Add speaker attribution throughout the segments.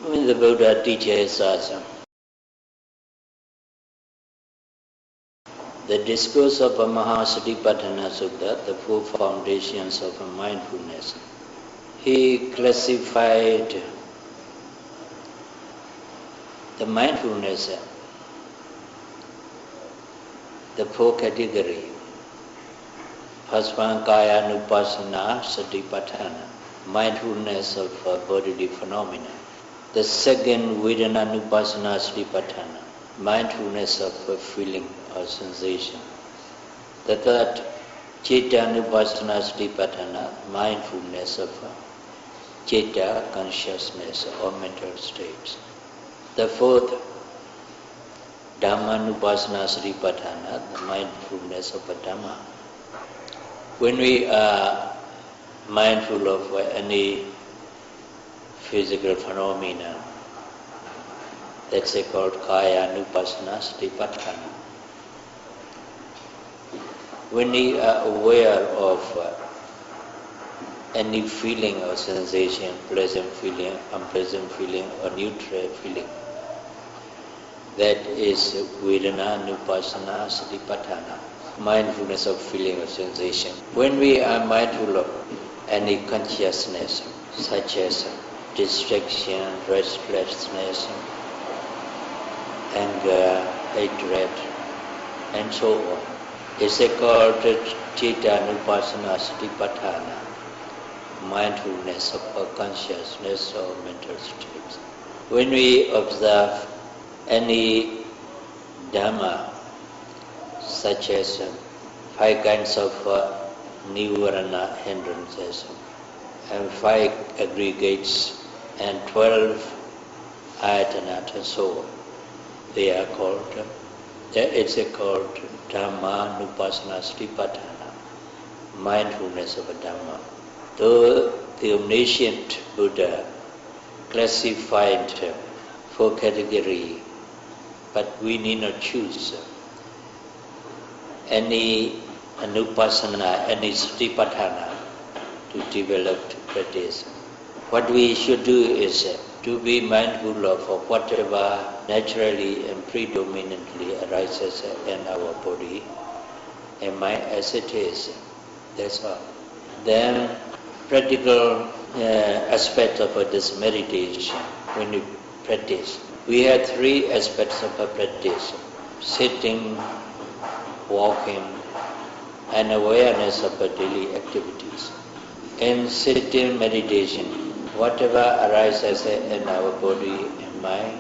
Speaker 1: When the Buddha teaches us the discourse of Mahasatipatthana Sutta, the four foundations of mindfulness, he classified the mindfulness, the four categories. First one, Kaya-nupassana Satipatthana, mindfulness of bodily phenomena. The second, Vedana-nupassana Satipatthana, mindfulness of feeling or sensation. The third, Citta-nupassana Satipatthana, mindfulness of citta, consciousness or mental states. The fourth, Dhamma-nupassana Satipatthana, the mindfulness of a Dhamma. When we are mindful of any physical phenomena, that's called Kaya-nupassana Satipatthana. When we are aware of any feeling or sensation, pleasant feeling, unpleasant feeling or neutral feeling, that is Vedana-nupassana Satipatthana, mindfulness of feeling or sensation. When we are mindful of any consciousness, such as distraction, restlessness, anger, hatred, and so on, it's called Citta-nupassana Satipatthana, mindfulness of consciousness or mental states. When we observe any Dhamma, such as 5 kinds of Nivarana hindrances, and 5 aggregates, and 12 ayatanat, and so on, they are called, it's called Dhamma-nupassana Satipatthana, mindfulness of a Dhamma. Though the omniscient Buddha classified 4 categories, but we need not choose any anupassana, any satipatthana to develop, to practice. What we should do is to be mindful of whatever naturally and predominantly arises in our body and mind as it is. That's all. Then practical aspect of this meditation, when we practice, we have 3 aspects of a practice: sitting, walking, and awareness of our daily activities. In sitting meditation, whatever arises in our body and mind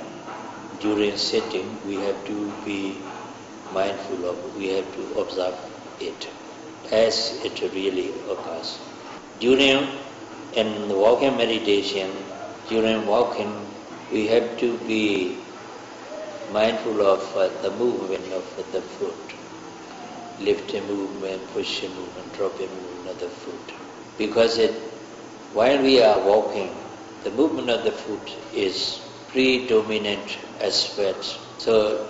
Speaker 1: during sitting, we have to be mindful of, we have to observe it as it really occurs. During walking meditation, during walking, we have to be mindful of the movement of the foot, lifting movement, pushing movement, dropping movement of the foot. Because while we are walking, the movement of the foot is predominant aspect, so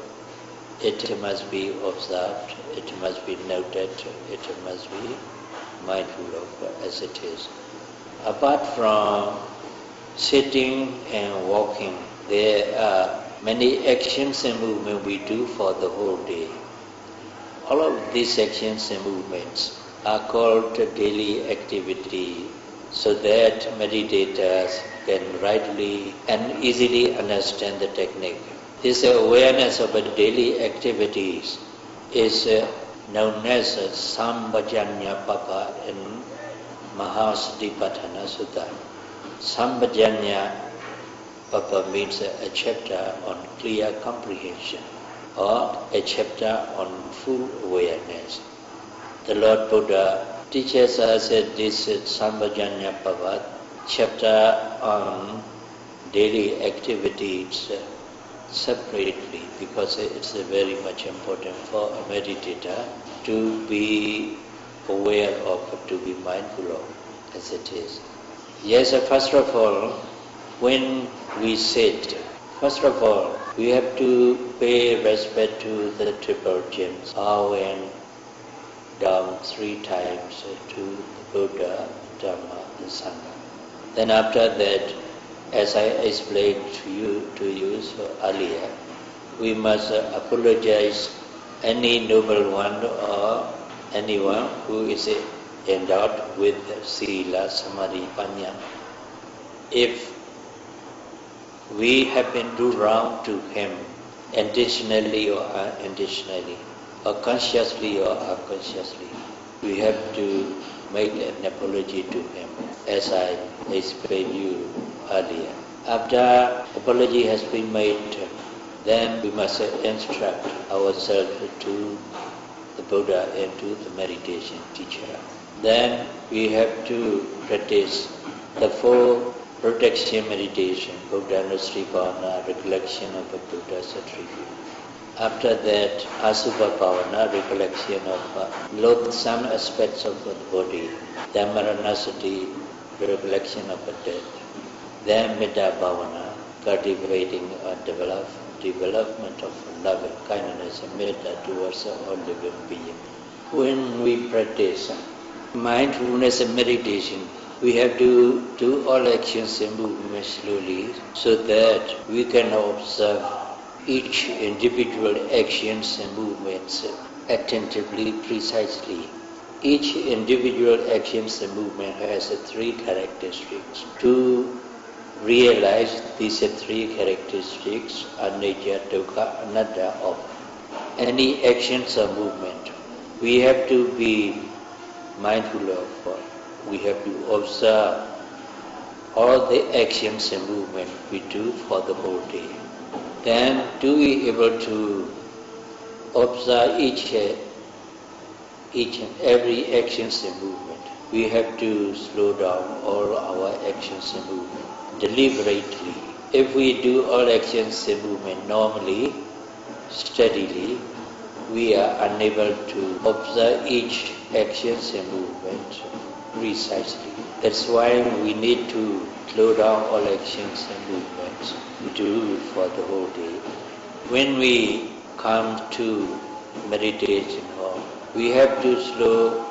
Speaker 1: it must be observed, it must be noted, it must be mindful of as it is. Apart from sitting and walking, there are many actions and movements we do for the whole day. All of these actions and movements are called daily activity, so that meditators can rightly and easily understand the technique. This awareness of daily activities is known as Sambhajanya Papa in Mahasatipatthana Sutta. Sambhajanya Papa means a chapter on clear comprehension or a chapter on full awareness. The Lord Buddha teaches us this Sambhajanya Papa chapter on daily activities separately, because it's very much important for a meditator to be aware of, to be mindful of as it is. Yes, first of all, when we sit, first of all, we have to pay respect to the triple gems, bow and down 3 times to the Buddha, Dhamma, and Sangha. Then after that, As I explained to you so earlier, we must apologize any noble one or anyone who is endowed with Sila, Samadhi, Panya. If we happen to do wrong to him, intentionally or unintentionally, or consciously or unconsciously, we have to make an apology to him, as I explained you earlier. After apology has been made, then we must instruct ourselves to the Buddha and to the meditation teacher. Then we have to practice the four protection meditation, Buddha-Nusri Bhavana, recollection of the Buddha's attribute. After that, Asubha Bhavana, recollection of loathsome aspects of the body. Then Maranasati, recollection of the death. Then Metta Bhavana, cultivating or development of love and kindness and metta towards all living beings. When we practice mindfulness and meditation, we have to do all actions and movements slowly so that we can observe each individual actions and movements attentively, precisely. Each individual actions and movement has three characteristics. To realize these three characteristics, anicca, dukkha, anatta, of any actions or movement, we have to be mindful of. We have to observe all the actions and movement we do for the whole day. Then to be able to observe each and every actions and movement, we have to slow down all our actions and movement deliberately. If we do all actions and movement normally, steadily, we are unable to observe each actions and movement precisely. That's why we need to slow down all actions and movements we do for the whole day. When we come to meditation hall, we have to slow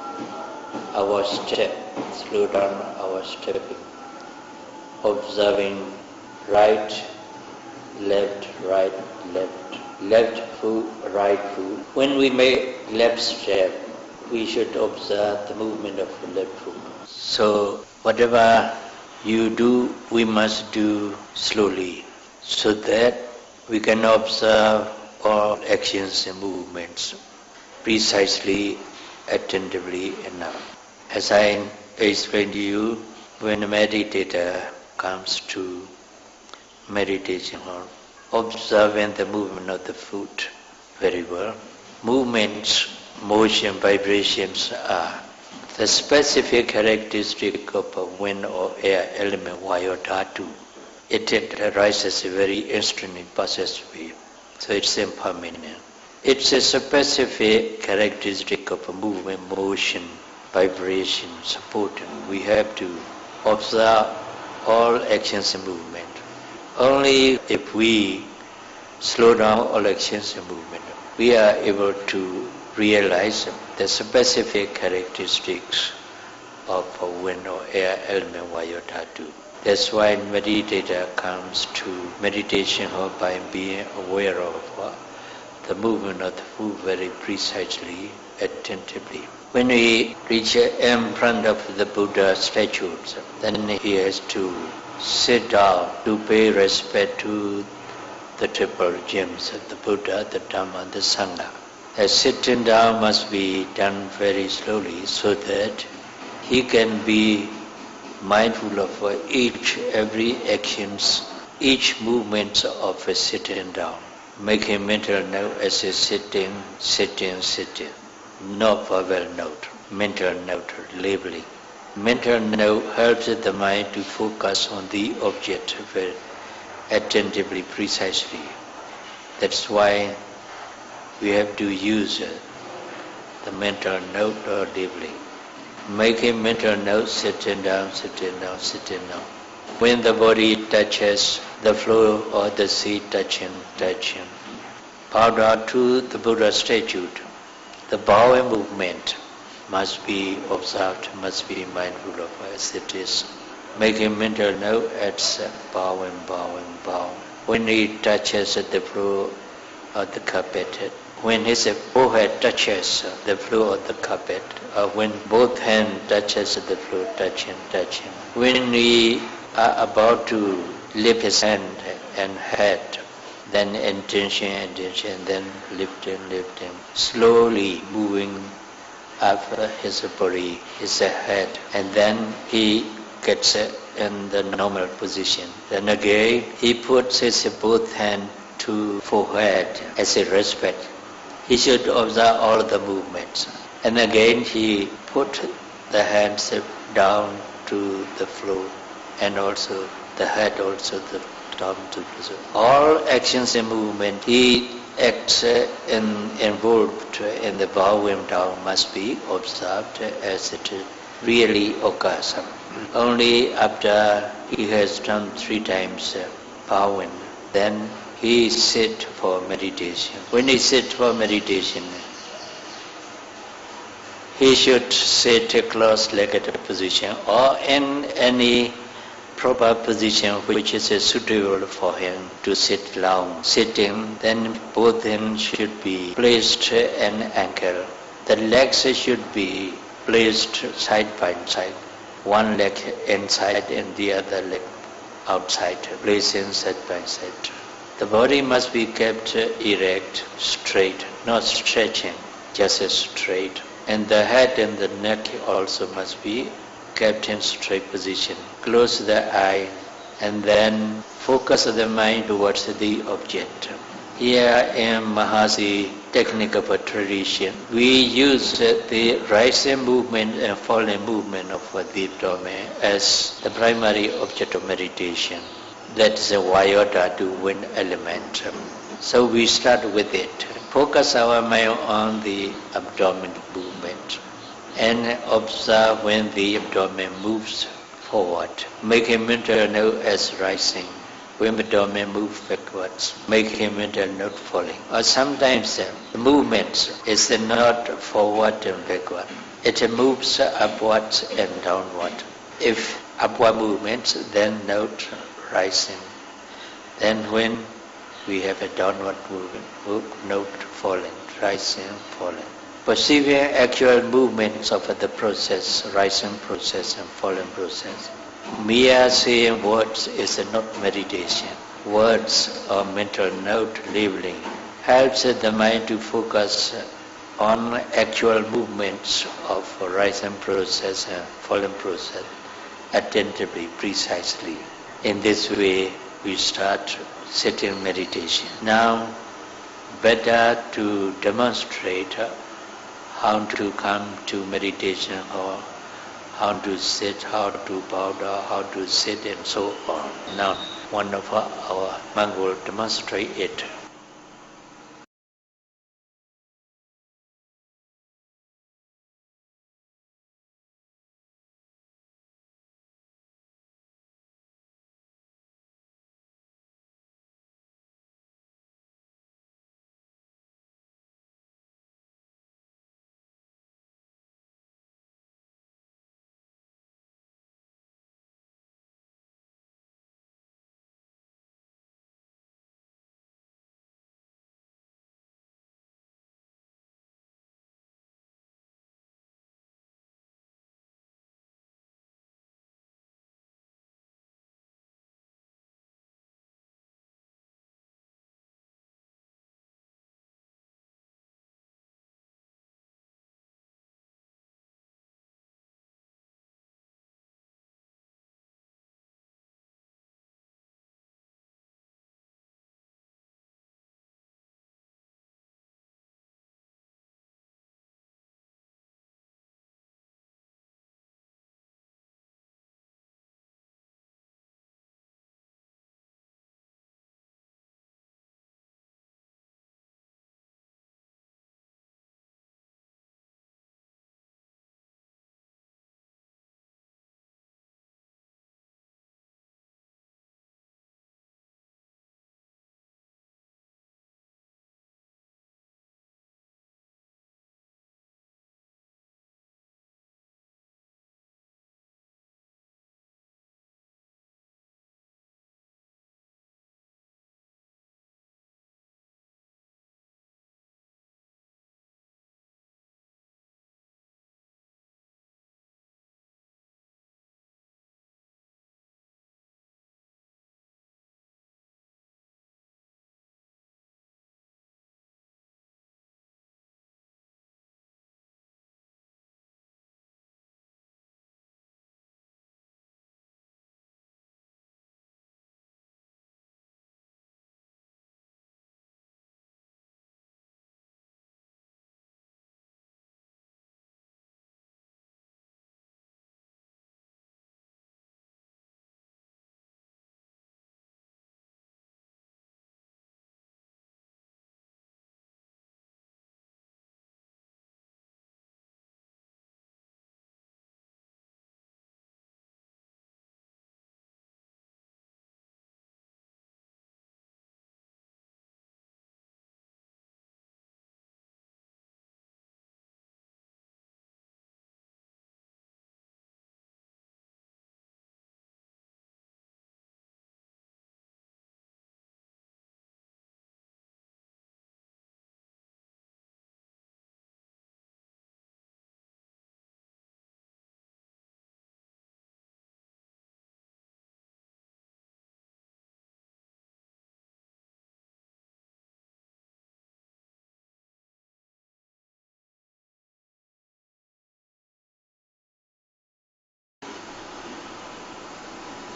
Speaker 1: our step, slow down our stepping, observing right, left, left foot, right foot. When we make left step, we should observe the movement of the left foot. So whatever you do, we must do slowly, so that we can observe all actions and movements precisely, attentively enough. As I explained to you, when a meditator comes to meditation hall, observing the movement of the foot very well. Movements, motion, vibrations are the specific characteristic of a wind or air element, vaya dhatu. It arises very instantly, passes away, so it's impermanent. It's a specific characteristic of a movement, motion, vibration, support. We have to observe all actions and movement. Only if we slow down all actions and movement, we are able to realize the specific characteristics of a wind or air element, vaya dhatu. That's why meditator comes to meditation hall by being aware of the movement of the foot very precisely, attentively. When we reach in front of the Buddha statues, then he has to sit down to pay respect to the triple gems of the Buddha, the Dhamma, the Sangha. The sitting down must be done very slowly so that he can be mindful of every actions, each movement of a sitting down. Making mental note as a sitting, not verbal note, mental note, labeling. Mental note helps the mind to focus on the object very attentively, precisely. That's why we have to use the mental note or labeling. Making mental note, sitting down. When the body touches the floor or the seat, touching. Bow down to the Buddha statue. The bowing movement must be observed, must be mindful of as it is. making mental note as bowing, bowing, bowing. When he touches the floor of the carpet, when his forehead touches the floor of the carpet, when both hands touches the floor, touching. When we are about to lift his hand and head, then intention, then lifting, slowly moving up his body, his head, and then he gets in the normal position. Then again, he puts his both hands to forehead as a respect. He should observe all the movements. And again, he put the hands down to the floor, and also the head also down to the floor. All actions and movement he acts involved in the bowing down must be observed as it really occurs. Only after he has done 3 times bowing, then he sit for meditation. When he sit for meditation, he should sit a cross-legged position or in any proper position which is suitable for him to sit long. Sitting, then both hands should be placed in ankle. The legs should be placed side by side. One leg inside and the other leg outside, placing side by side. The body must be kept erect, straight, not stretching, just straight. And the head and the neck also must be kept in straight position. Close the eye and then focus the mind towards the object. Here in Mahasi technique of a tradition, we use the rising movement and falling movement of the abdomen as the primary object of meditation. That is a Vayota to wind element. So we start with it. Focus our mind on the abdomen movement and observe when the abdomen moves forward. Make a mental note as rising. When the abdomen moves backwards, make a mental note falling. Or sometimes the movement is not forward and backward. It moves upwards and downward. If upward movements, then note rising. Then when we have a downward movement, note falling, rising, falling. Perceiving actual movements of the process, rising process and falling process. Mere saying words is not meditation. Words or mental note labeling helps the mind to focus on actual movements of rising process and falling process attentively, precisely. In this way, we start sitting meditation. Now, better to demonstrate how to come to meditation or how to sit, how to bow down, how to sit and so on. Now, one of our monks will demonstrate it.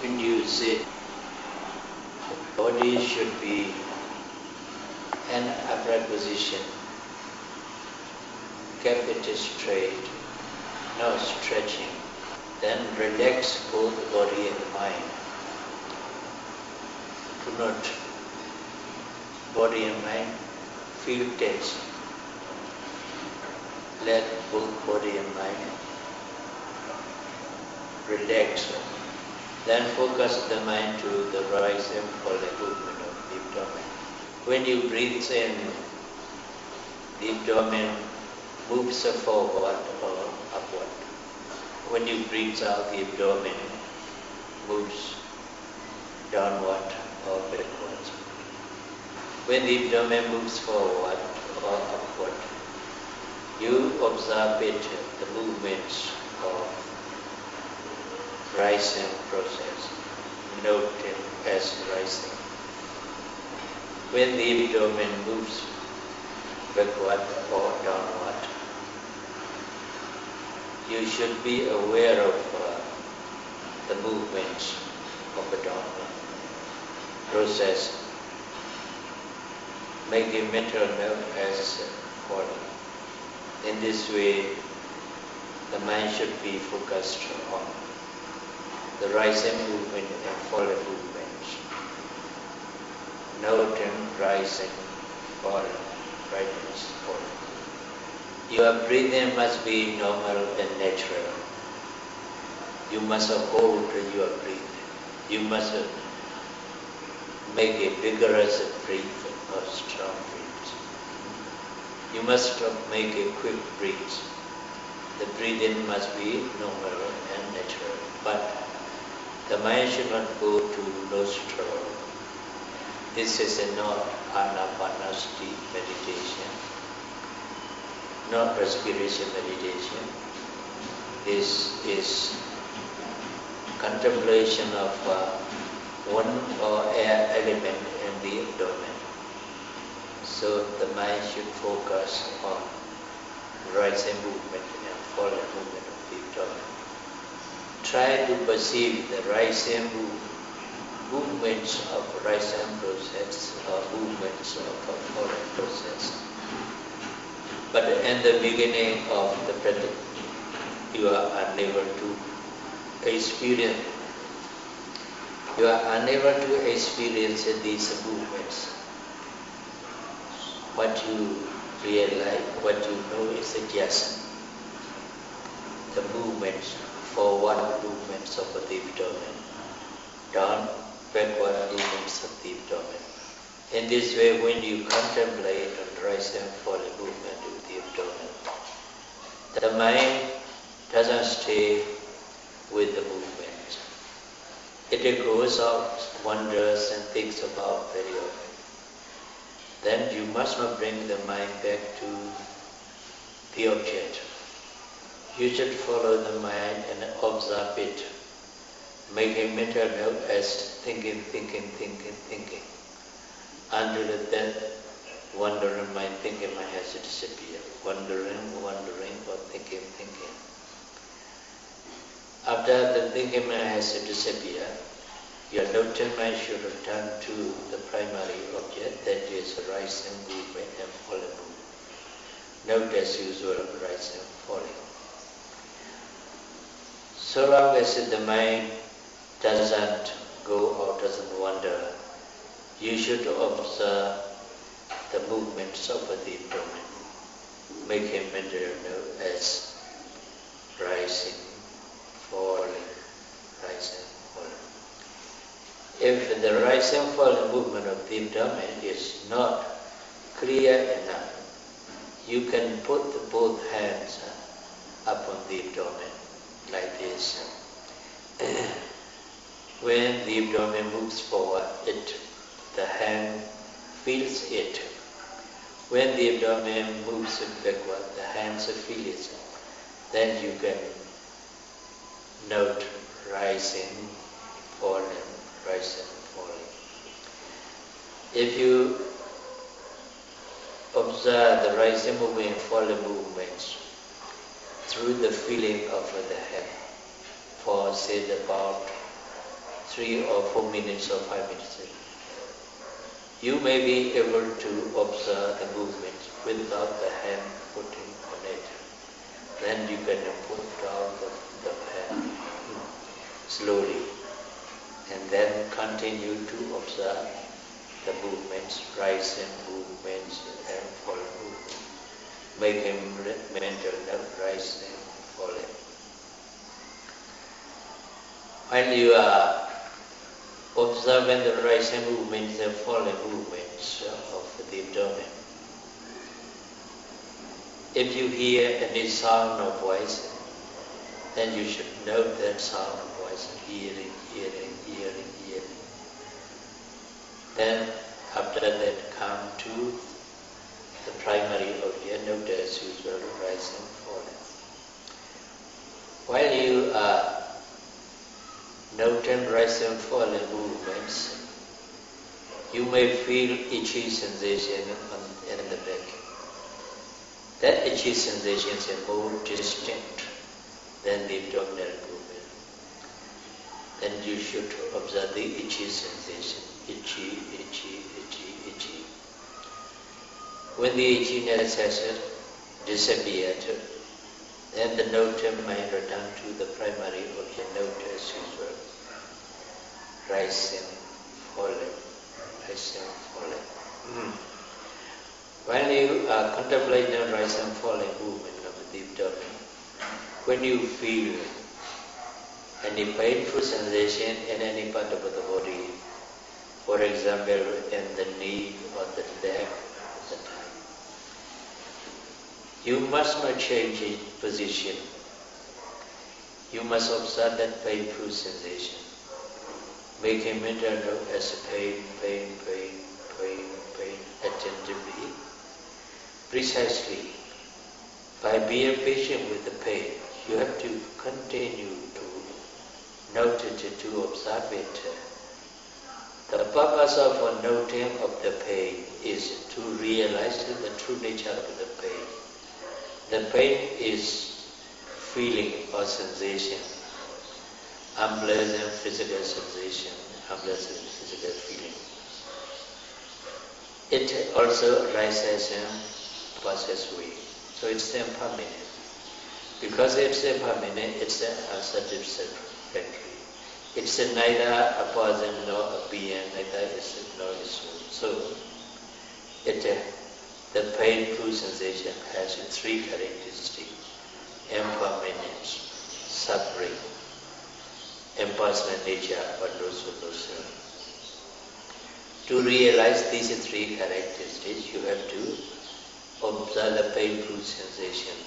Speaker 1: when you sit, body should be an upright position, kept it straight, no stretching. Then relax both body and mind. Do not body and mind feel tense. Let both body and mind relax. Then focus the mind to the rise and fall movement of the abdomen. When you breathe in, the abdomen moves forward or upward. When you breathe out, the abdomen moves downward or backwards. When the abdomen moves forward or upward, you observe it, the movements of rising process. Note it as rising. When the abdomen moves backward or downward, you should be aware of the movements of the downward process. Make a mental note as falling. In this way, the mind should be focused on the rising movement and falling movements. Noting rising, falling, rising, falling. Your breathing must be normal and natural. You must hold your breathing. You must make a vigorous breath or strong breath. You must make a quick breath. The breathing must be normal and natural. But the mind should not go to nostril. This is not anapanasati meditation, not respiration meditation. This is contemplation of one or air element in the abdomen. So the mind should focus on rising movement and falling movement of the abdomen. Try to perceive the rising movements of rising process or movements of falling process. But in the beginning of the practice, you are unable to experience. You are unable to experience these movements. What you realize, what you know is just the movements, forward movements of the abdomen, down, backward movements of the abdomen. In this way, when you contemplate on the rising and falling movement of the abdomen, the mind doesn't stay with the movement. It goes out, wanders and thinks about very often. Then you must not bring the mind back to the object. You should follow the mind and observe it. Make a mental note as thinking, until that wandering mind, thinking mind has to disappear. Wandering, or thinking. After the thinking mind has to disappear, your noting mind should return to the primary object, that is rising movement and falling movement. Note as usual, rising and falling. So long as the mind doesn't go or doesn't wander, you should observe the movements of the abdomen. Make a mental note as rising, falling, rising, falling. If the rising and falling movement of the abdomen is not clear enough, you can put both hands upon the abdomen like this. When the abdomen moves forward, the hand feels it. When the abdomen moves backward, the hands feel it. Then you can note rising, falling, rising, falling. If you observe the rising movement and falling movements through the feeling of the head for say about 3 or 4 minutes or 5 minutes. You may be able to observe the movement without the hand putting on it. Then you can put down the hand slowly and then continue to observe the movements, rising movements and falling movements. Make him mental note, rising, falling. When you are observing the rising movements and falling movements of the abdomen, if you hear any sound of voice, then you should note that sound of voice, hearing. Then after that come to the primary object, note as usual, rising, falling. While you are noting rising, falling movements, you may feel itchy sensation in the back. That itchy sensation is more distinct than the abdominal movement. Then you should observe the itchy sensation. Itchy. When the itchiness has disappeared, then the note may return to the primary object, note as usual. Rising, falling. When you are contemplating the rising, falling movement of the abdomen, when you feel any painful sensation in any part of the body, for example, in the knee or the leg or the thigh, you must not change its position. You must observe that painful sensation. Make a mental note as pain, attentively, precisely. By being patient with the pain, you have to continue to note it, to observe it. The purpose of noting of the pain is to realize the true nature of the pain. The pain is feeling or sensation, unpleasant physical sensation, unpleasant physical feeling. It also arises and passes away. So it's impermanent. Because it's impermanent, it's unsatisfactory. It's neither a person nor a being, neither is it nor a soul. So the painful sensation has 3 characteristics: impermanence, suffering, impersonal nature, or no solution. To realize these 3 characteristics, you have to observe the painful sensation.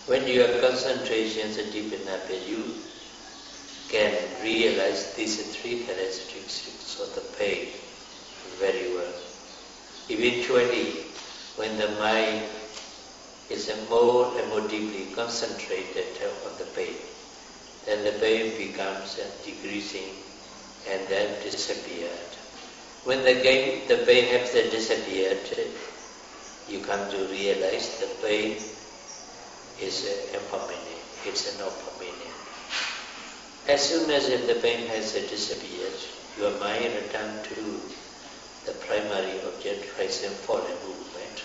Speaker 1: When your concentration is deep enough, you can realize these 3 characteristics of the pain very well. Eventually, when the mind is more and more deeply concentrated on the pain, then the pain becomes decreasing and then disappeared. When the pain has disappeared, you come to realize the pain is impermanent, it's not permanent. As soon as the pain has disappeared, your mind returns to the primary object, rising, falling movement.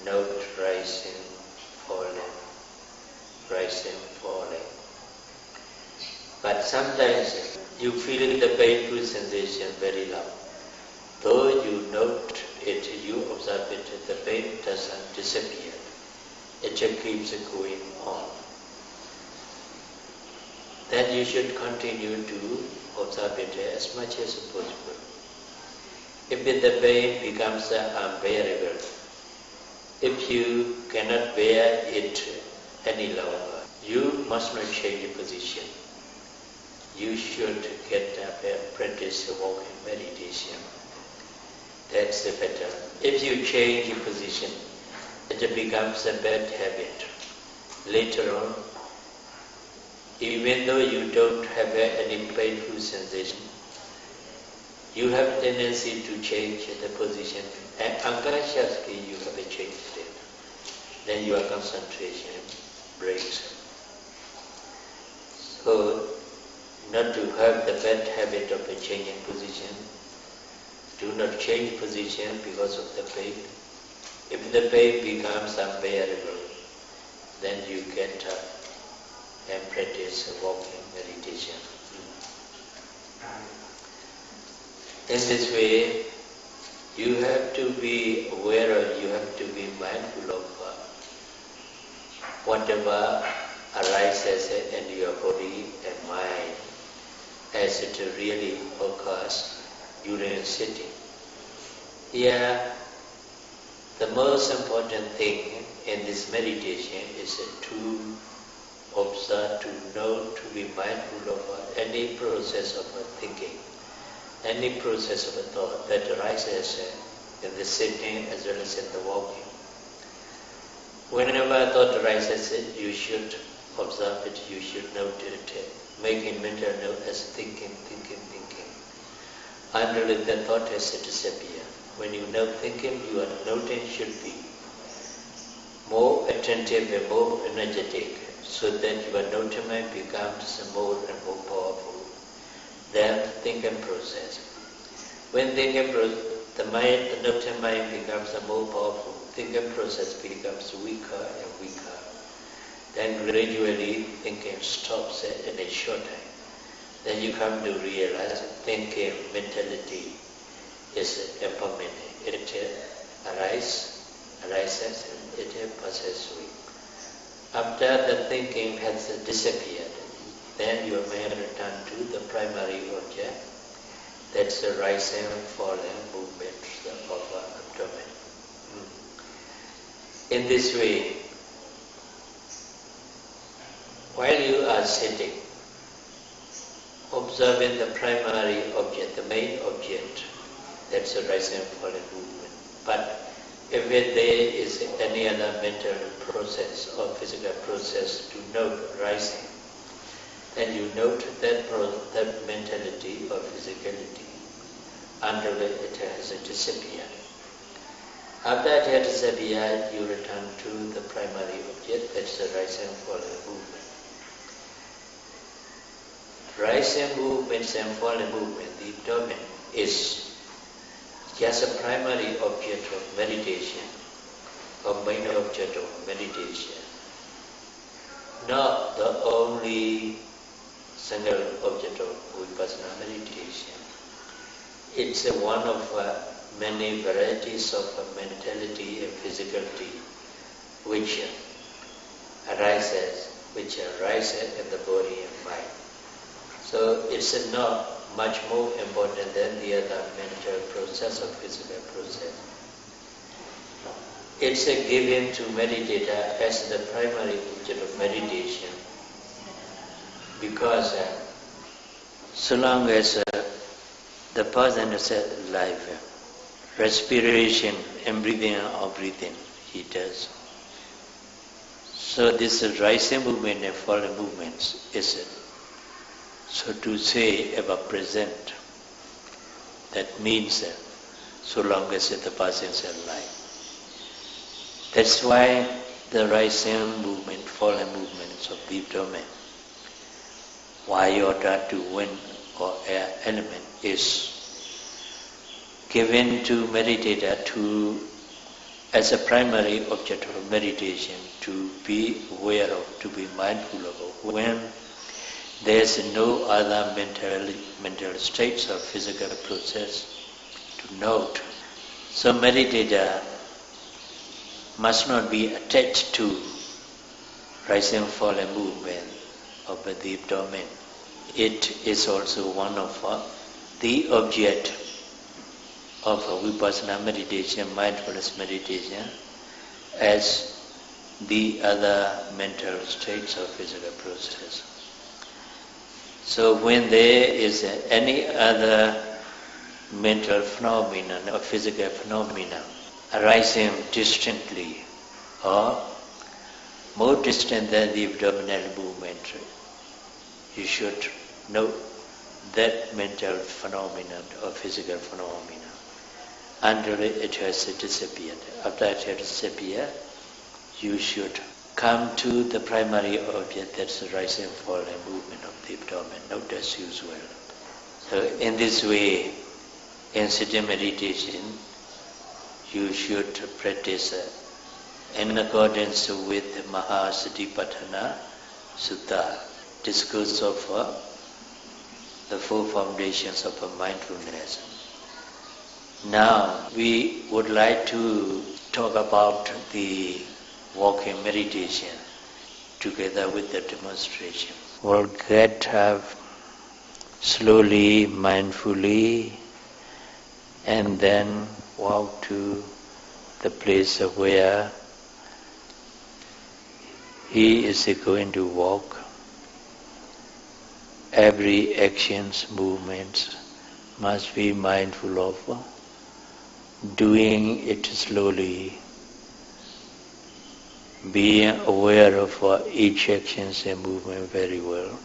Speaker 1: Note rising, falling, rising, falling. But sometimes you feel the painful sensation very loud. Though you note it, you observe it, the pain doesn't disappear. It just keeps going on. Then you should continue to observe it as much as possible. If the pain becomes unbearable, if you cannot bear it any longer, you must not change your position. You should get up and practice walking meditation. That's better. If you change your position, it becomes a bad habit. Later on, even though you don't have any painful sensation, you have a tendency to change the position, and unconsciously you have changed it. Then your concentration breaks. So not to have the bad habit of changing position. Do not change position because of the pain. If the pain becomes unbearable, then you get up and practice walking meditation. In this way, you have to be aware of, you have to be mindful of whatever arises in your body and mind as it really occurs during sitting. Here, the most important thing in this meditation is to observe, to know, to be mindful of any process of thinking, any process of thought that arises in the sitting as well as in the walking. Whenever thought arises, you should observe it, you should note it, making mental note as thinking, until the thought has disappeared. When you know thinking, your noting should be more attentive and more energetic, so that your noting mind becomes more and more powerful than thinking process. When thinking the noting mind becomes more powerful, thinking process becomes weaker and weaker. Then gradually thinking stops in a short time. Then you come to realize thinking mentality is impermanent. It arises and it passes away. After the thinking has disappeared, then you may return to the primary object. That's the rising and falling movements of abdomen. In this way, while you are sitting, observing the primary object, the main object, that's the rising and falling movement. But if there is any other mental process or physical process to note rising, then you note that mentality or physicality until it has disappeared. After it has disappeared, you return to the primary object, that's the rising and falling movement. Rising movements and falling movement, the abdomen, is just a primary object of meditation, or main object of meditation. Not the only single object of Vipassanā meditation. It's one of many varieties of mentality and physicality which arises in the body and mind. So it's not much more important than the other mental process or physical process. It's given to meditator as the primary object of meditation because so long as the person is alive, respiration and breathing or breathing, he does. So this rising movement and falling movements is, so to say, ever present. That means so long as the person is alive. That's why the rising movement, falling movements of the abdomen, Vayota to wind or air element, is given to meditator as a primary object of meditation to be aware of, to be mindful of when there is no other mental states or physical process to note. So meditator must not be attached to rising and falling movement of the abdomen. It is also one of the object of Vipassanā meditation, mindfulness meditation, as the other mental states or physical process. So when there is any other mental phenomenon or physical phenomenon arising distantly or more distant than the abdominal movement, you should know that mental phenomenon or physical phenomenon until it has disappeared. After it has disappeared, you should come to the primary object, that's the rise and fall and movement of the abdomen, not as usual. So in this way, in sitting meditation, you should practice in accordance with the Satipatthana Sutta, discourse of the four foundations of mindfulness. Now we would like to talk about the walking meditation together with the demonstration. We'll get up slowly, mindfully, and then walk to the place where he is going to walk. Every actions, movements must be mindful of, doing it slowly, being aware of each actions and movement very well.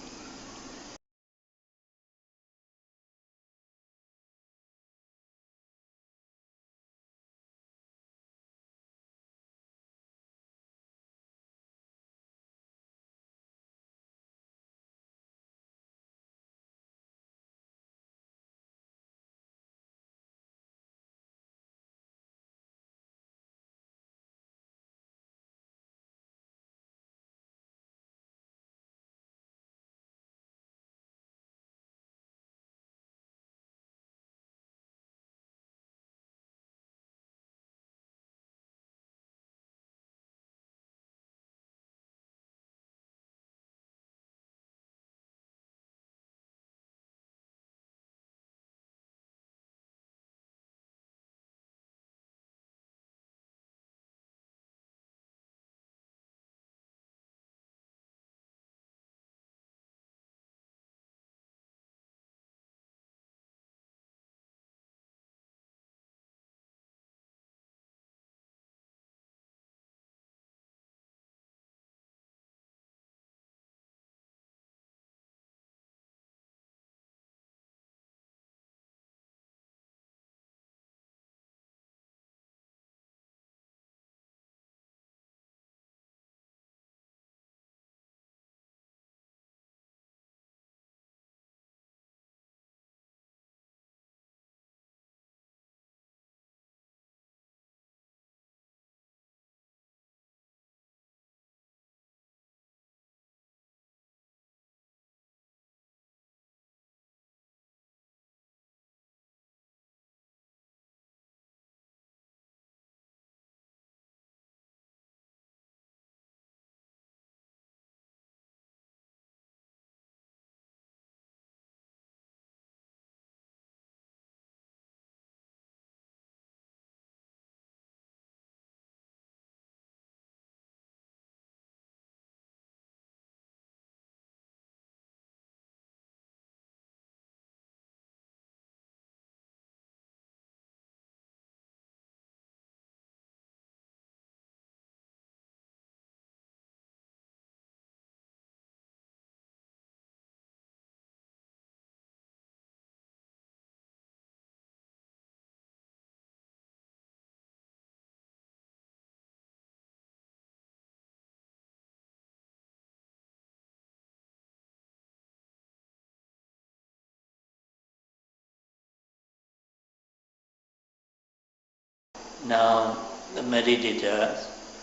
Speaker 1: Now the meditator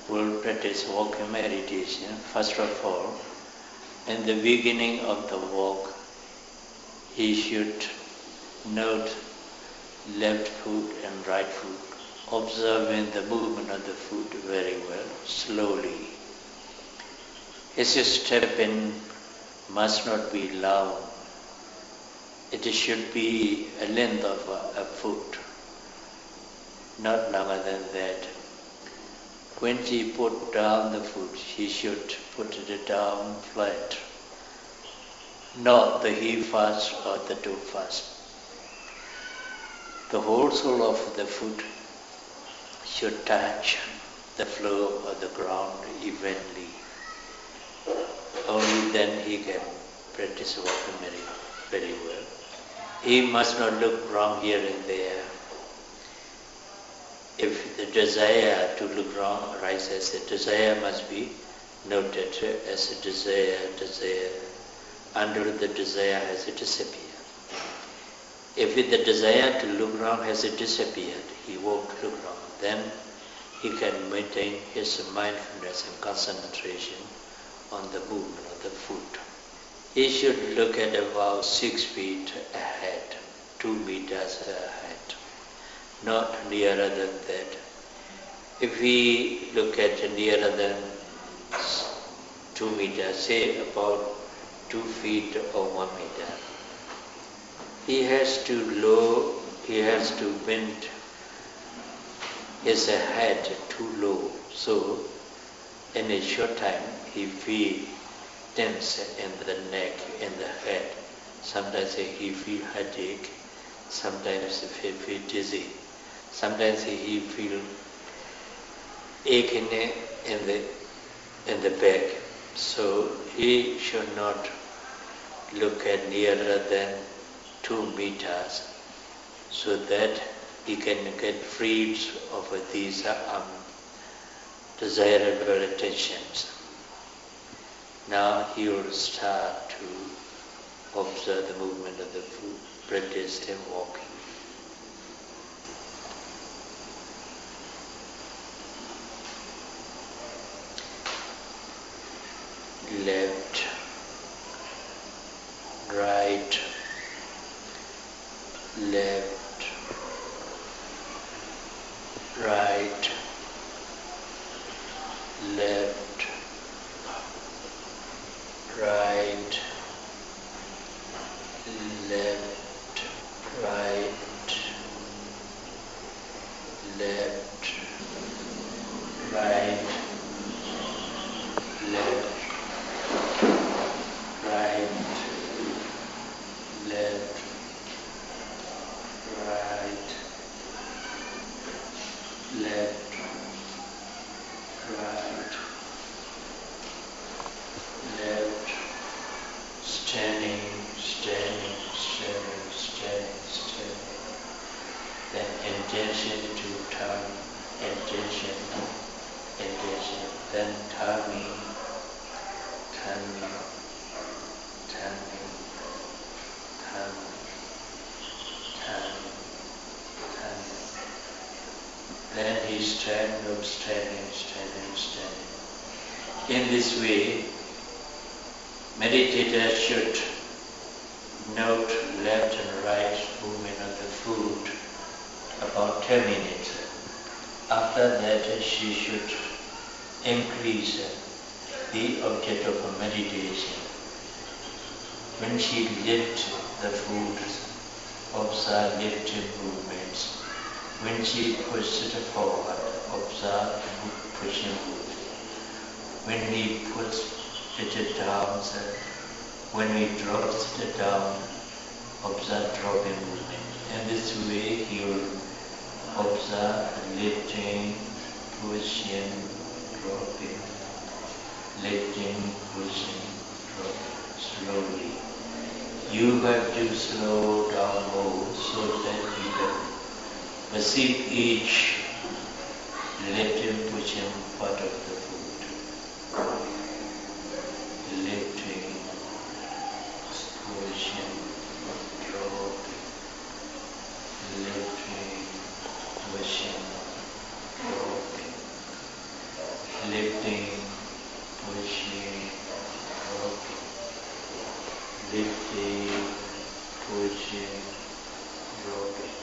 Speaker 1: will practice walking meditation. First of all, in the beginning of the walk, he should note left foot and right foot, observing the movement of the foot very well, slowly. His stepping must not be loud. It should be a length of a foot, not longer than that. When he put down the foot, he should put it down flat, not the heel first or the toe first. The whole sole of the foot should touch the floor of the ground evenly. Only then he can practice walking very well. He must not look wrong here and there. If the desire to look wrong arises, the desire must be noted as a desire, until the desire has disappeared. If the desire to look round has disappeared, he won't look round. Then he can maintain his mindfulness and concentration on the movement of the foot. He should look at about 6 feet ahead, 2 meters ahead, not nearer than that. If we look at nearer than 2 meters, say about 2 feet or 1 meter, he has to bend his head too low. So in a short time he feels tense in the neck, in the head. Sometimes he feels headache, sometimes he feels dizzy, sometimes he feels aching in the back. So he should not look at nearer than 2 meters, so that he can get freed of these undesirable attentions. Now he will start to observe the movement of the foot, practice in walking. Left, right, left, right, left, right, left, right, left, right, left, right, left, right, left, right, left, standing, standing, standing, standing, standing. Then intention to turn, intention, intention. Then turning, turning, turning, turning, turning, turning. Then he standing, standing, standing, standing. In this way, meditator should note left and right movement of the foot about 10 minutes. After that, she should increase the object of meditation. When she lifts the foot, observe lifting movements. When she pushes it forward, observe pushing movement. When he puts it down, when he drops it down, observe dropping movement. In this way, he will observe lifting, pushing, dropping, lifting, pushing, dropping, slowly. You have to slow down more so that you can perceive each lifting, pushing part of the foot. Lifting, pushing, dropping, lifting, pushing, dropping, lifting, pushing, dropping, lifting, pushing, dropping.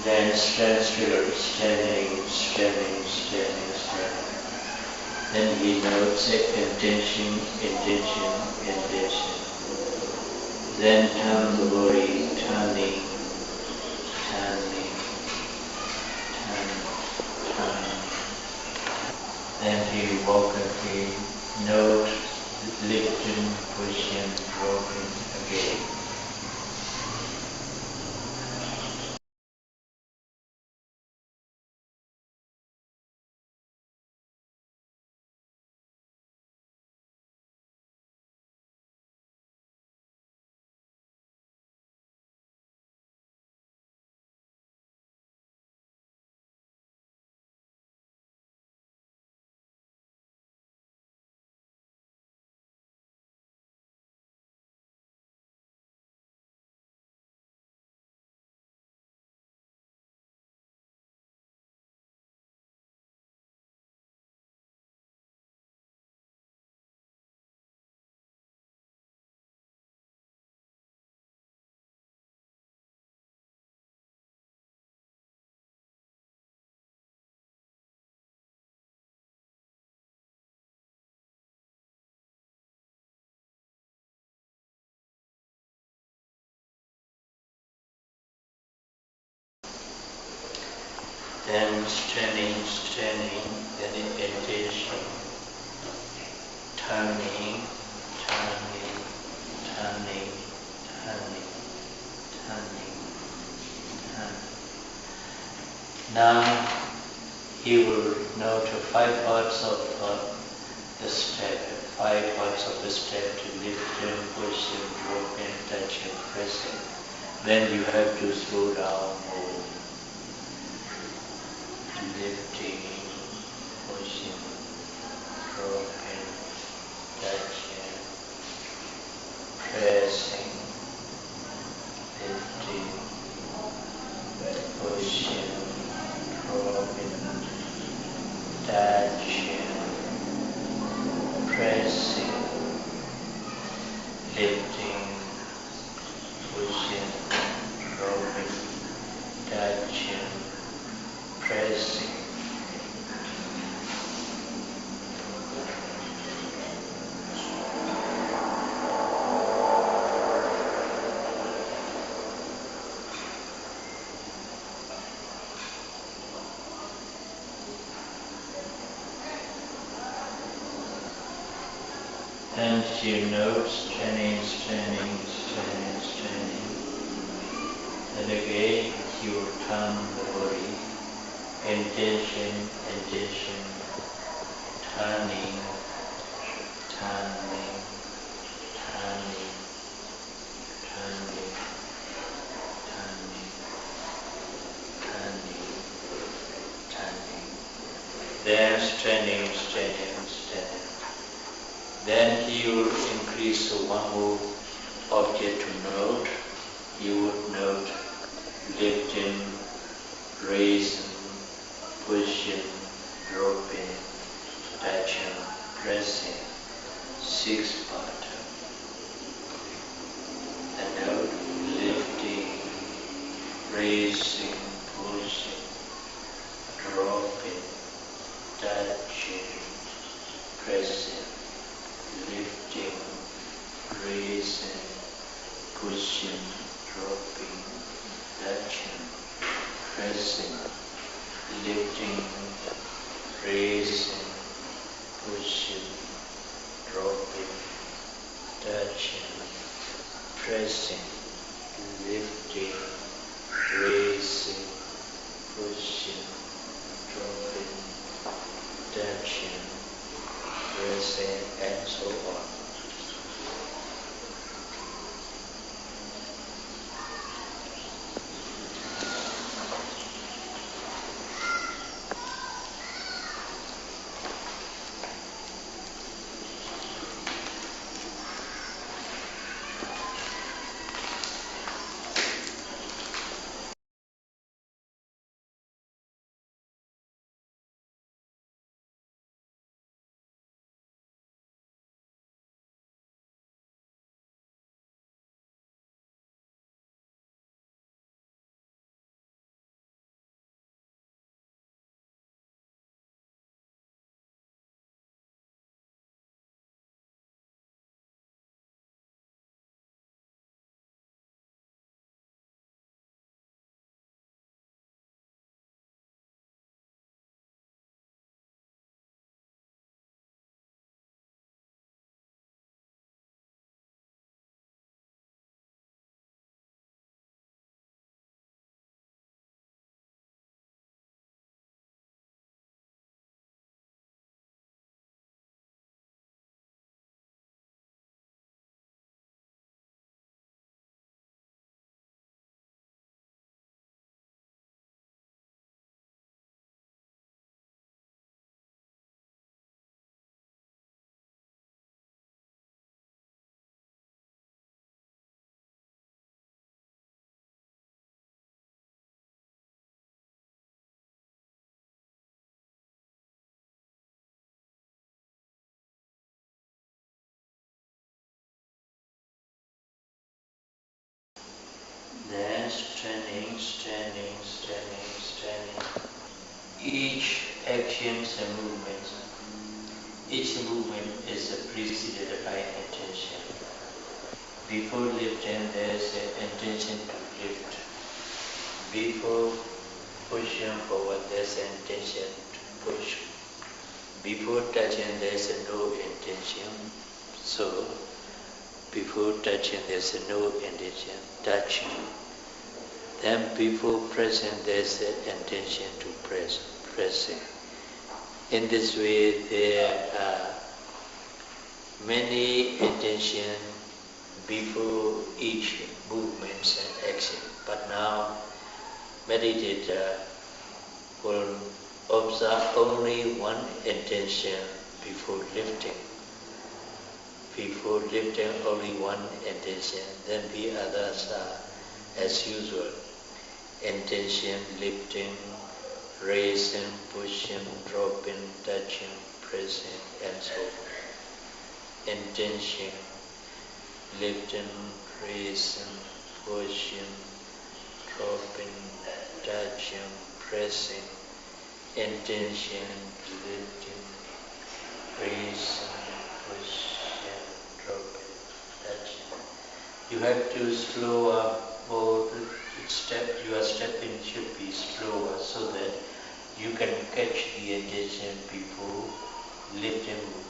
Speaker 1: Then stand still, standing, standing, standing, standing. Then he notes intention, intention, intention. Then turn the body, turning, turning, then standing, then intention, turning, turning, turning, turning, turning, turning. Now he will note 5 parts of the step, 5 parts of the step to lift and push and drop and touch and press it. Then you have to slow down more. Lifting, pushing, dropping, touching, pressing, lifting, pushing, dropping, touching, pressing, lifting, pushing, dropping, touching, pressing. And you note standing. And again you will turn the body. Intention, turning, turning, turning, turning, turning, turning, turning. Then standing. Then he will increase one more object to note. You would note lifting, raising, pushing, dropping, touching, pressing, 6 parts. The note lifting, raising, pushing, dropping, touching, pressing, lifting, raising, pushing, dropping, touching, pressing, lifting, raising, pushing, dropping, touching, pressing, lifting, raising, pushing, dropping, touching, pressing, and so on. Then standing. Each action and movement, each movement is preceded by intention. Before lifting, there is an intention to lift. Before pushing forward, there's an intention to push. Before touching, there's no intention. So, before touching, there's no intention. Touching. Then before pressing, there's an intention to pressing. In this way, there are many intentions before each movement and action. But now, meditator will observe only one intention before lifting. Before lifting, only one intention. Then the others are as usual. Intention, lifting, raising, pushing, dropping, touching, pressing, and so on. Intention, lifting, raising, pushing, dropping, touching, pressing. Intention, lifting, raising, pushing, dropping, touching. You have to slow up both steps. Your stepping should be slower so that you can catch the intention before lifting movement.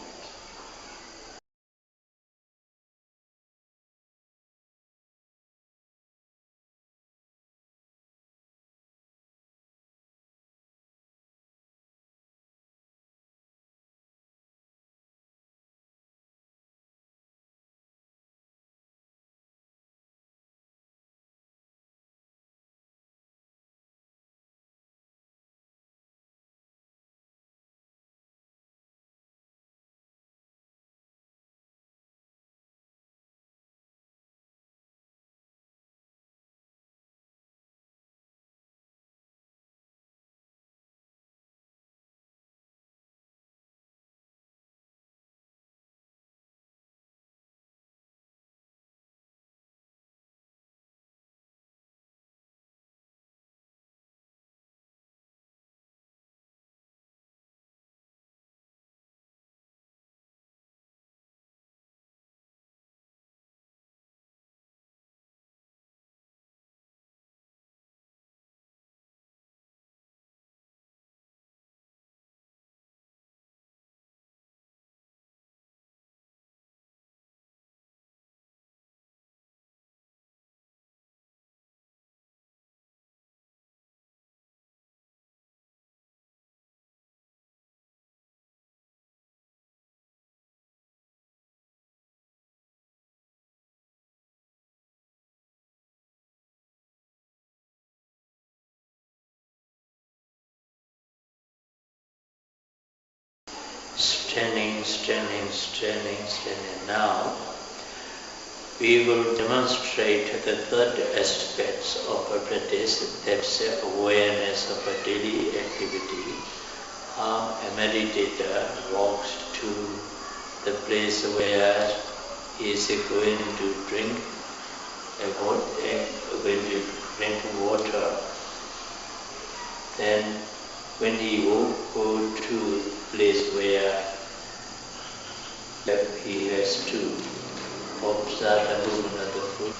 Speaker 1: Standing, standing, standing, standing. Now, we will demonstrate the third aspect of a practice, that's awareness of a daily activity. How a meditator walks to the place where he is going to drink water. Then when he will go to the place where he has to observe the movement of the foot.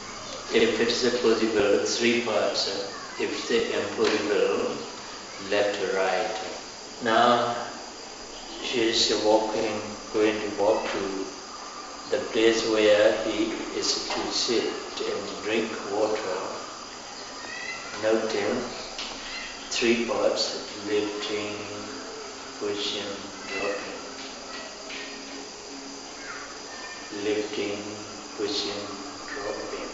Speaker 1: If it's possible, three parts. If it's impossible, left to right. Now she is going to walk to the place where he is to sit and drink water. Noting three parts: lifting, pushing, dropping. Lifting, pushing, dropping.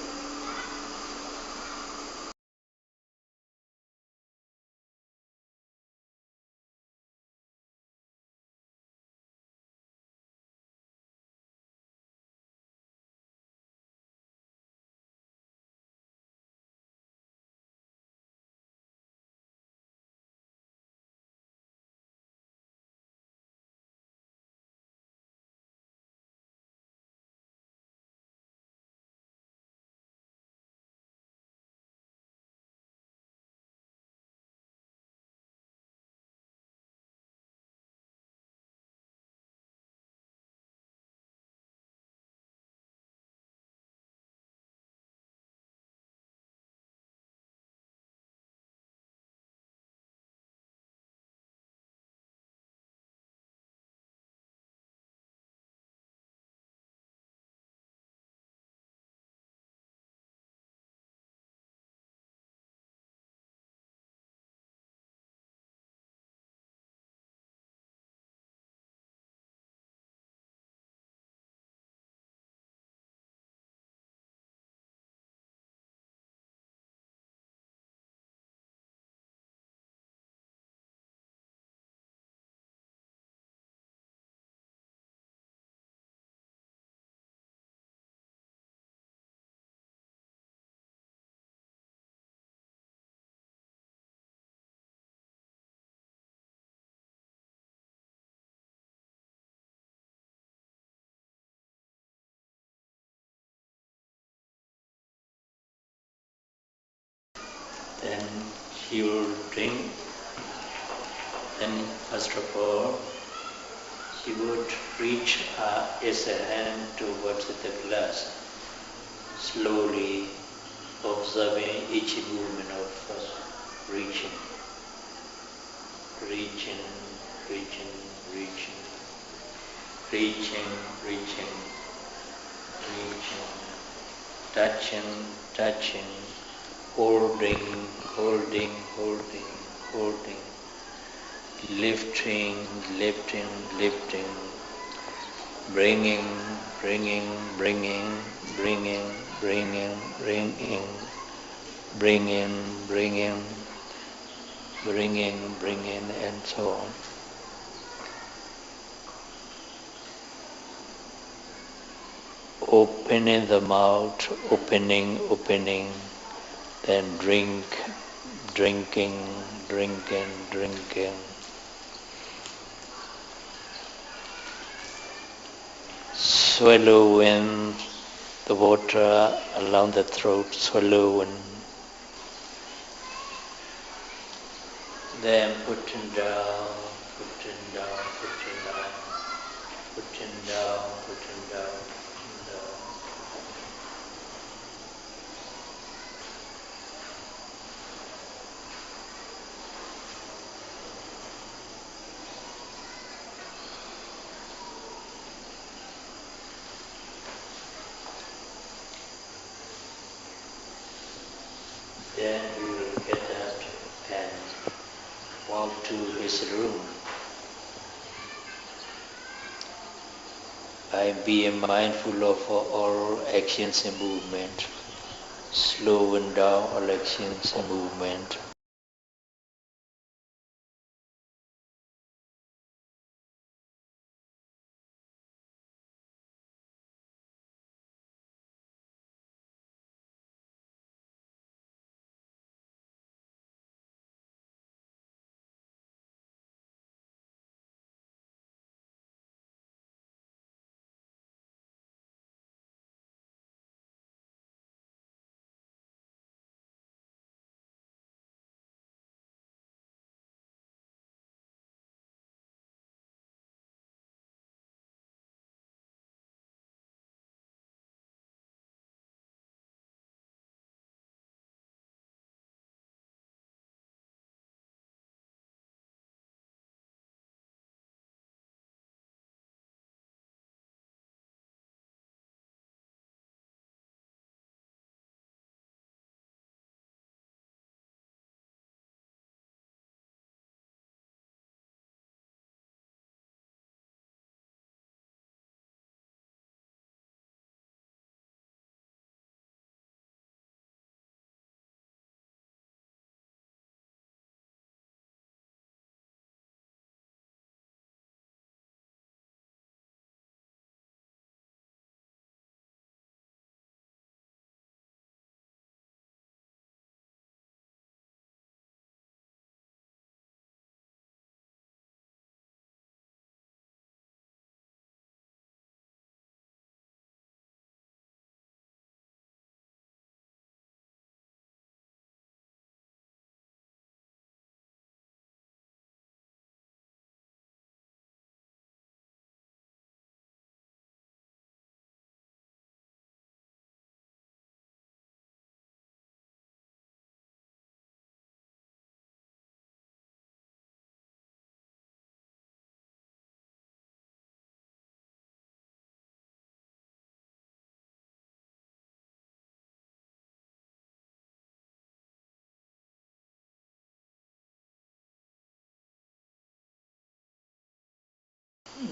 Speaker 1: Then she will drink. Then first of all, she would reach his hand towards the glass, slowly observing each movement of reaching, reaching, reaching, reaching, reaching, reaching, reaching, touching, touching, holding, holding, holding, holding, lifting, lifting, lifting, bringing, bringing, bringing, bringing, bringing, bringing, bringing, bringing, bringing, bringing, and so on. Opening the mouth, opening, opening, then drink, drinking, drinking, drinking. Swallowing the water along the throat, swallowing. Then putting down, putting down, putting down, putting down, putting down, putting down. Then we will get up and walk to his room. By being mindful of all actions and movement, slowing down all actions and movement.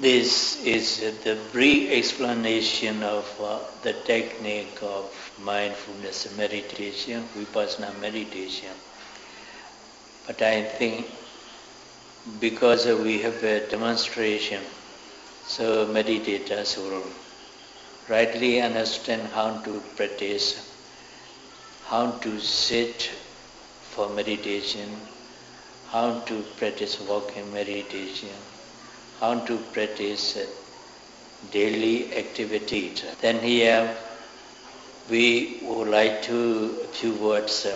Speaker 1: This is the brief explanation of the technique of mindfulness meditation, Vipassanā meditation. But I think because we have a demonstration, so meditators will rightly understand how to practice, how to sit for meditation, how to practice walking meditation, how to practice daily activities. Then here we would like to a few words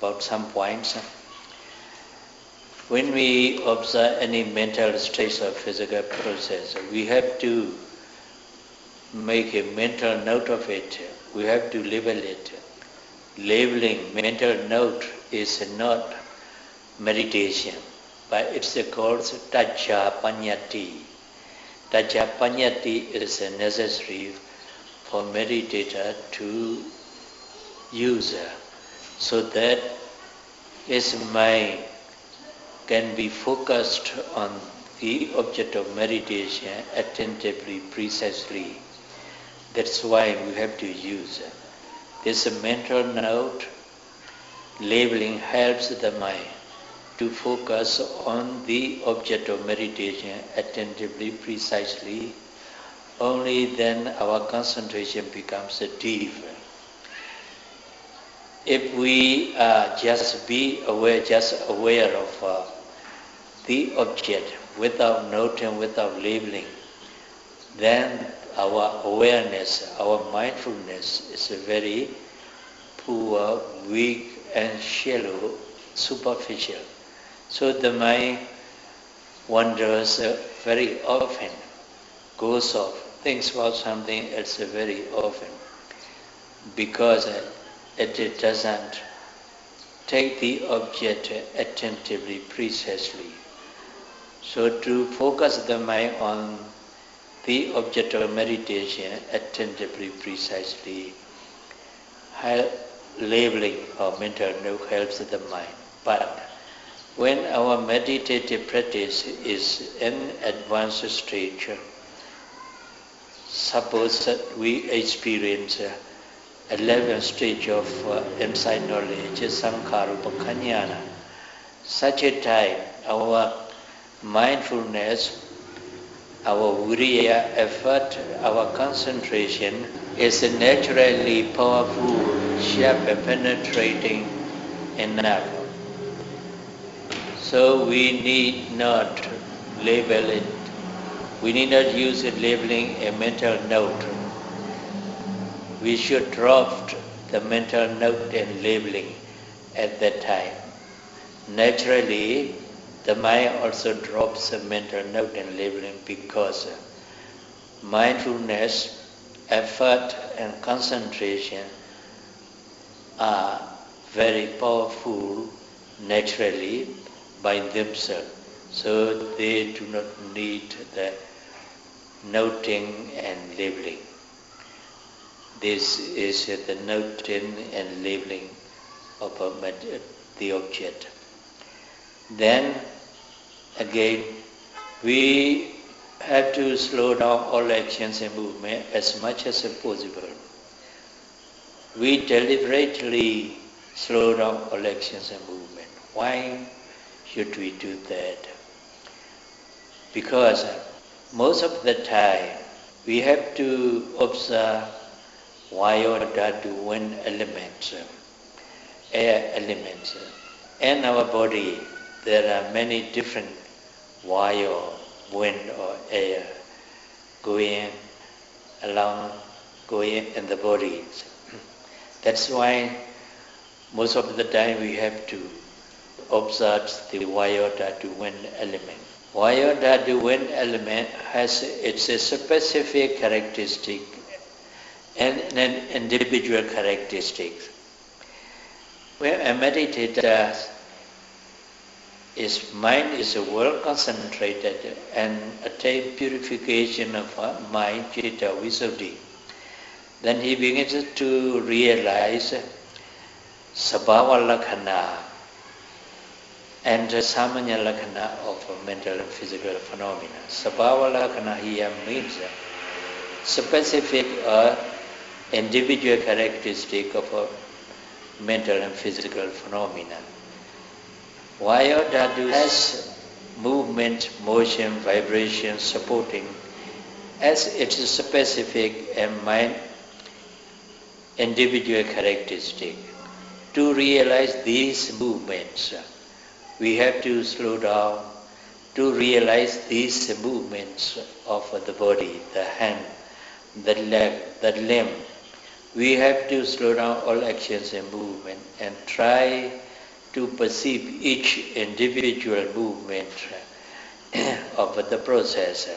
Speaker 1: about some points. When we observe any mental state or physical process, we have to make a mental note of it. We have to label it. Labeling mental note is not meditation, but it's called Tajja Panyati. Tajja Panyati is necessary for meditator to use so that his mind can be focused on the object of meditation attentively, precisely. That's why we have to use this mental note. Labeling helps the mind to focus on the object of meditation attentively, precisely. Only then our concentration becomes deep. If we are just aware of the object without noting, without labeling, then our awareness, our mindfulness is very poor, weak and shallow, superficial. So the mind wanders very often, goes off, thinks about something else very often, because it doesn't take the object attentively, precisely. So to focus the mind on the object of meditation attentively, precisely, labeling or mental note helps the mind. But when our meditative practice is in advanced stage, suppose that we experience 11th stage of insight knowledge, Sankhārupakkhaññāna. Such a time, our mindfulness, our viriya effort, our concentration is naturally powerful, sharp and penetrating enough. So we need not label it. We need not use it labeling a mental note. We should drop the mental note and labeling at that time. Naturally, the mind also drops the mental note and labeling because mindfulness, effort and concentration are very powerful naturally by themselves. So they do not need the noting and labeling. This is the noting and labeling of the object. Then again, we have to slow down all actions and movement as much as possible. We deliberately slow down all actions and movement. Why should we do that? Because most of the time we have to observe wind elements, air elements. In our body, there are many different wind or air going in the body. That's why most of the time we have to observe the wind element. Wind element has its specific characteristic and an individual characteristic. When a meditator, his mind is well concentrated and attain purification of mind, citta, visuddhi, then he begins to realize sabhava lakhana and samanya lakhana of mental and physical phenomena. Sabhava lakhana here means specific or individual characteristic of a mental and physical phenomena. Dhatu has movement, motion, vibration, supporting as its specific and mind individual characteristic. To realize these movements, we have to slow down. To realize these movements of the body, the hand, the leg, the limb, we have to slow down all actions and movement and try to perceive each individual movement of the process.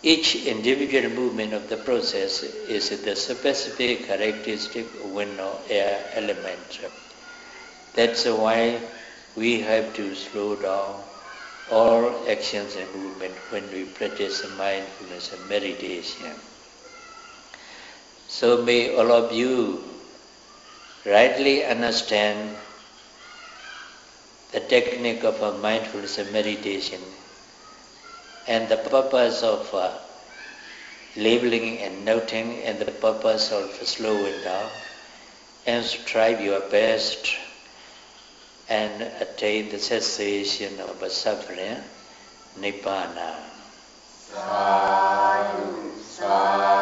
Speaker 1: Each individual movement of the process is the specific characteristic wind or air element. That's why we have to slow down all actions and movement when we practice mindfulness and meditation. So may all of you rightly understand the technique of mindfulness and meditation and the purpose of labeling and noting and the purpose of slowing down, and strive your best and attain the cessation of suffering, Nibbana.
Speaker 2: Sadhu, sadhu.